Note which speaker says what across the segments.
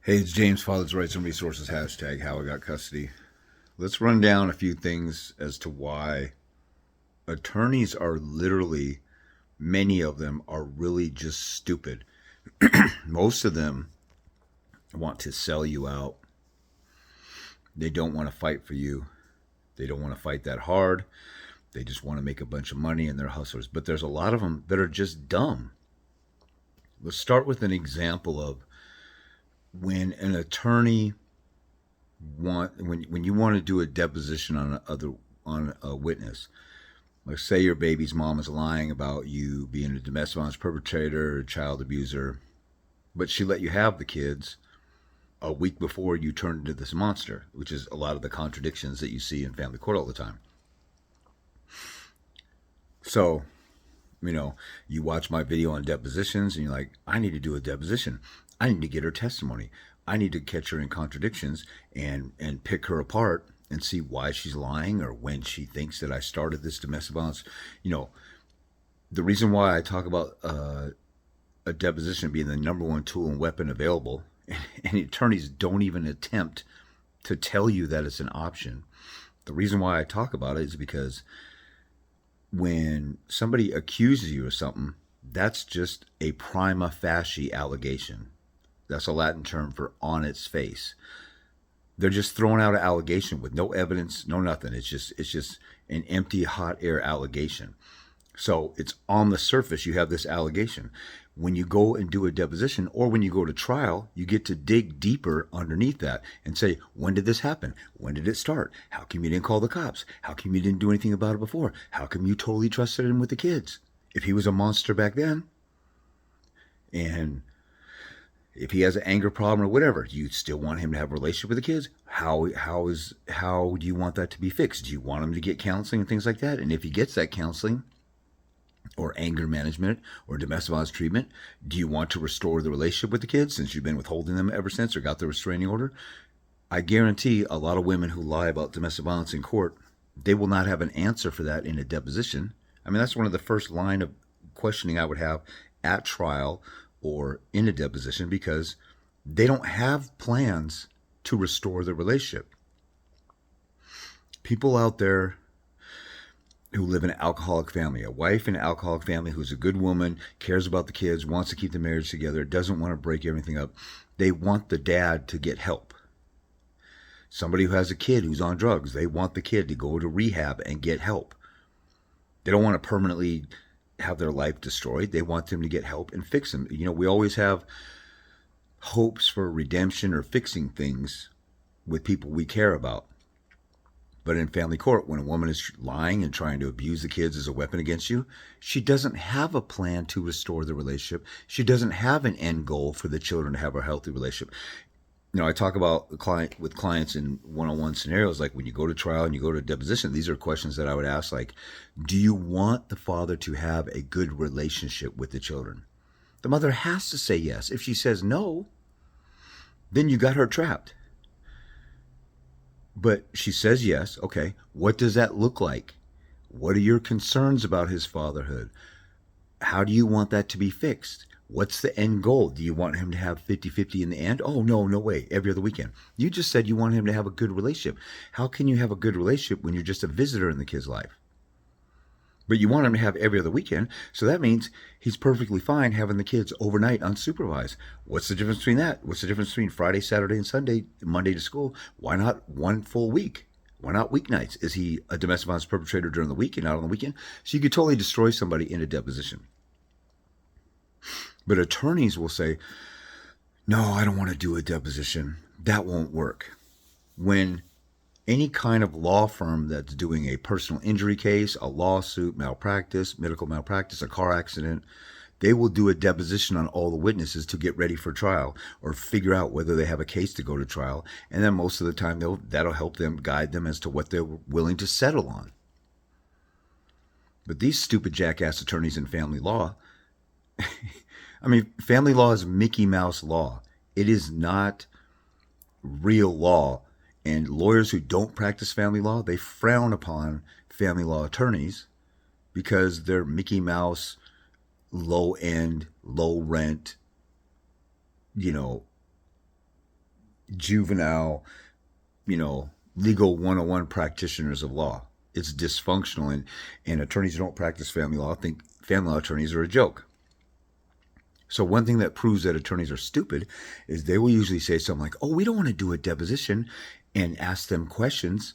Speaker 1: Hey, it's James, Father's Rights and Resources, hashtag how I got custody. Let's run down a few things as to why attorneys are literally, many of them are really just stupid. Most of them want to sell you out. They don't want to fight for you. They don't want to fight that hard. They just want to make a bunch of money and they're hustlers. But there's a lot of them that are just dumb. Let's start with an example of when an attorney when you want to do a deposition on a witness. Like, say your baby's mom is lying about you being a domestic violence perpetrator or child abuser, but she let you have the kids a week before you turned into this monster, which is a lot of the contradictions that you see in family court all the time. So, you watch my video on depositions and you're like, I need to do a deposition. I need to get her testimony. I need to catch her in contradictions and pick her apart and see why she's lying or when she thinks that I started this domestic violence. You know, the reason why I talk about a deposition being the number one tool and weapon available, and attorneys don't even attempt to tell you that it's an option. The reason why I talk about it is because when somebody accuses you of something, that's just a prima facie allegation. That's a Latin term for on its face. They're just throwing out an allegation with no evidence, no nothing. It's just an empty hot air allegation. So it's on the surface, you have this allegation. When you go and do a deposition or when you go to trial, you get to dig deeper underneath that and say, when did this happen? When did it start? How come you didn't call the cops? How come you didn't do anything about it before? How come you totally trusted him with the kids? If he was a monster back then, and if he has an anger problem or whatever, you still want him to have a relationship with the kids? How do you want that to be fixed? Do you want him to get counseling and things like that? And if he gets that counseling, or anger management or domestic violence treatment, do you want to restore the relationship with the kids since you've been withholding them ever since or got the restraining order? I guarantee a lot of women who lie about domestic violence in court, they will not have an answer for that in a deposition. I mean, that's one of the first line of questioning I would have at trial or in a deposition, because they don't have plans to restore the relationship. People out there who live in an alcoholic family, a wife in an alcoholic family who's a good woman, cares about the kids, wants to keep the marriage together, doesn't want to break everything up. They want the dad to get help. Somebody who has a kid who's on drugs, they want the kid to go to rehab and get help. They don't want to permanently have their life destroyed. They want them to get help and fix them. We always have hopes for redemption or fixing things with people we care about. But in family court, when a woman is lying and trying to abuse the kids as a weapon against you, she doesn't have a plan to restore the relationship. She doesn't have an end goal for the children to have a healthy relationship. I talk about with clients in one-on-one scenarios, like when you go to trial and you go to a deposition, these are questions that I would ask, like, do you want the father to have a good relationship with the children? The mother has to say yes. If she says no, then you got her trapped. But she says yes. Okay, what does that look like? What are your concerns about his fatherhood? How do you want that to be fixed? What's the end goal? Do you want him to have 50-50 in the end? Oh, no way. Every other weekend. You just said you want him to have a good relationship. How can you have a good relationship when you're just a visitor in the kid's life? But you want him to have every other weekend, so that means he's perfectly fine having the kids overnight unsupervised. What's the difference between that? What's the difference between Friday, Saturday, and Sunday, Monday to school? Why not one full week? Why not weeknights? Is he a domestic violence perpetrator during the week and not on the weekend? So you could totally destroy somebody in a deposition. But attorneys will say, no, I don't want to do a deposition. That won't work. When any kind of law firm that's doing a personal injury case, a lawsuit, malpractice, medical malpractice, a car accident, they will do a deposition on all the witnesses to get ready for trial or figure out whether they have a case to go to trial. And then most of the time, that'll help them, guide them as to what they're willing to settle on. But these stupid jackass attorneys in family law, I mean, family law is Mickey Mouse law. It is not real law. And lawyers who don't practice family law, they frown upon family law attorneys because they're Mickey Mouse, low end, low rent, juvenile, legal 101 practitioners of law. It's dysfunctional, and attorneys who don't practice family law think family law attorneys are a joke. So one thing that proves that attorneys are stupid is they will usually say something like, oh, we don't want to do a deposition and ask them questions.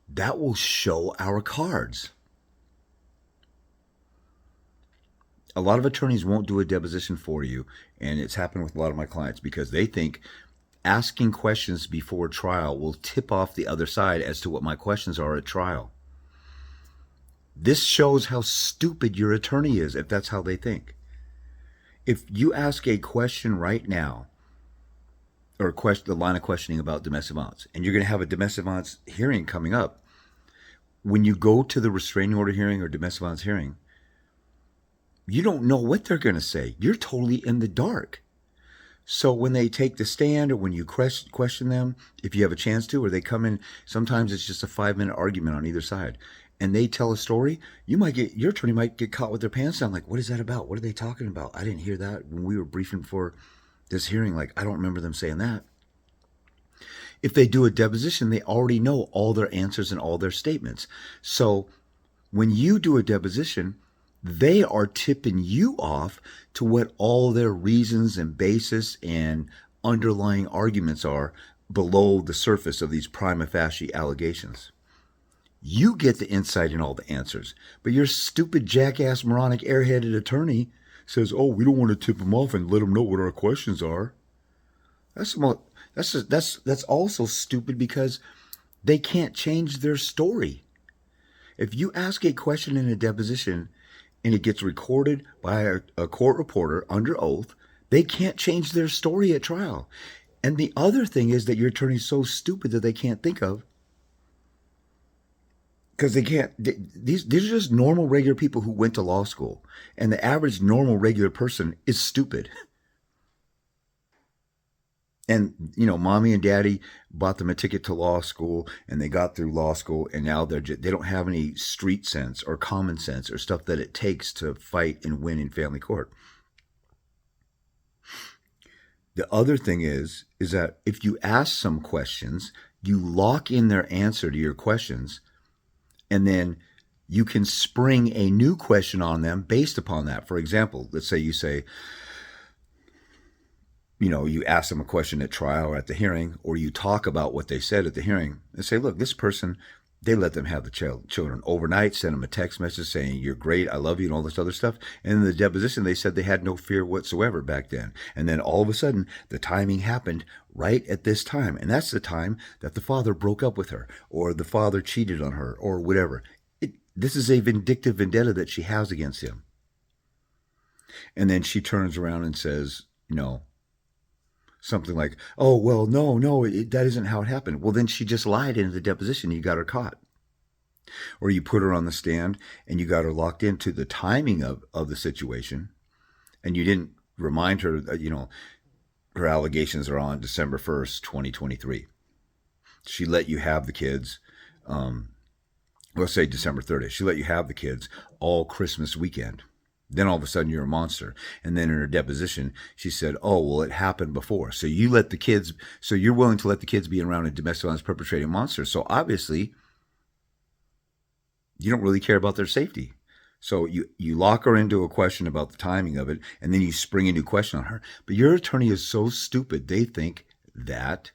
Speaker 1: That will show our cards. A lot of attorneys won't do a deposition for you, and it's happened with a lot of my clients because they think asking questions before trial will tip off the other side as to what my questions are at trial. This shows how stupid your attorney is if that's how they think. If you ask a question right now, or the line of questioning about domestic violence, and you're going to have a domestic violence hearing coming up, when you go to the restraining order hearing or domestic violence hearing, you don't know what they're going to say. You're totally in the dark. So when they take the stand or when you question them, if you have a chance to, or they come in, sometimes it's just a 5-minute argument on either side, and they tell a story, your attorney might get caught with their pants down. Like, what is that about? What are they talking about? I didn't hear that when we were briefing for this hearing. Like, I don't remember them saying that. If they do a deposition, they already know all their answers and all their statements. So when you do a deposition, they are tipping you off to what all their reasons and basis and underlying arguments are below the surface of these prima facie allegations. You get the insight and all the answers, but your stupid, jackass, moronic, airheaded attorney says, oh, we don't want to tip them off and let them know what our questions are. That's also stupid because they can't change their story. If you ask a question in a deposition and it gets recorded by a court reporter under oath, they can't change their story at trial. And the other thing is that your attorney's so stupid that they can't think of, because they can't. These are just normal, regular people who went to law school, and the average normal, regular person is stupid. And mommy and daddy bought them a ticket to law school, and they got through law school, and now they don't have any street sense or common sense or stuff that it takes to fight and win in family court. The other thing is that if you ask some questions, you lock in their answer to your questions, and then you can spring a new question on them based upon that. For example, let's say you say, you ask them a question at trial or at the hearing, or you talk about what they said at the hearing and say, look, this person, they let them have the children overnight, send them a text message saying, you're great, I love you, and all this other stuff. And in the deposition, they said they had no fear whatsoever back then. And then all of a sudden, the timing happened right at this time. And that's the time that the father broke up with her, or the father cheated on her, or whatever. This is a vindictive vendetta that she has against him. And then she turns around and says, something like, oh, well, no, that isn't how it happened. Well, then she just lied in the deposition. You got her caught. Or you put her on the stand and you got her locked into the timing of the situation, and you didn't remind her that, her allegations are on December 1st, 2023. She let you have the kids, let's say December 30th. She let you have the kids all Christmas weekend. Then all of a sudden you're a monster. And then in her deposition, she said, oh, well, it happened before. So you're willing to let the kids be around a domestic violence perpetrating monster. So obviously you don't really care about their safety. So you lock her into a question about the timing of it, and then you spring a new question on her. But your attorney is so stupid, they think that,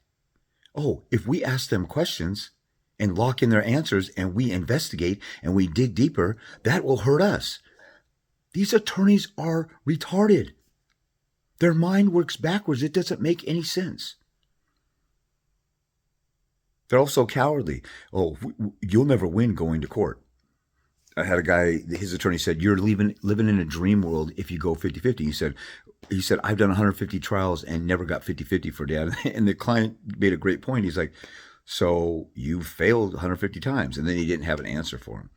Speaker 1: oh, if we ask them questions and lock in their answers and we investigate and we dig deeper, that will hurt us. These attorneys are retarded. Their mind works backwards. It doesn't make any sense. They're also cowardly. Oh, you'll never win going to court. I had a guy, his attorney said, you're living in a dream world if you go 50-50. He said, I've done 150 trials and never got 50-50 for dad. And the client made a great point. He's like, so you failed 150 times. And then he didn't have an answer for him.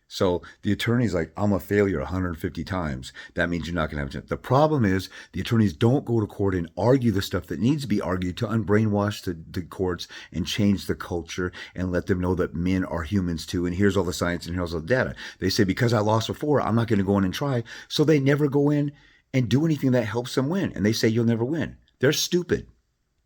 Speaker 1: So the attorney's like, I'm a failure 150 times. That means you're not going to have a chance. The problem is the attorneys don't go to court and argue the stuff that needs to be argued to unbrainwash the courts and change the culture and let them know that men are humans too. And here's all the science and here's all the data. They say, because I lost before, I'm not going to go in and try. So they never go in and do anything that helps them win. And they say, you'll never win. They're stupid.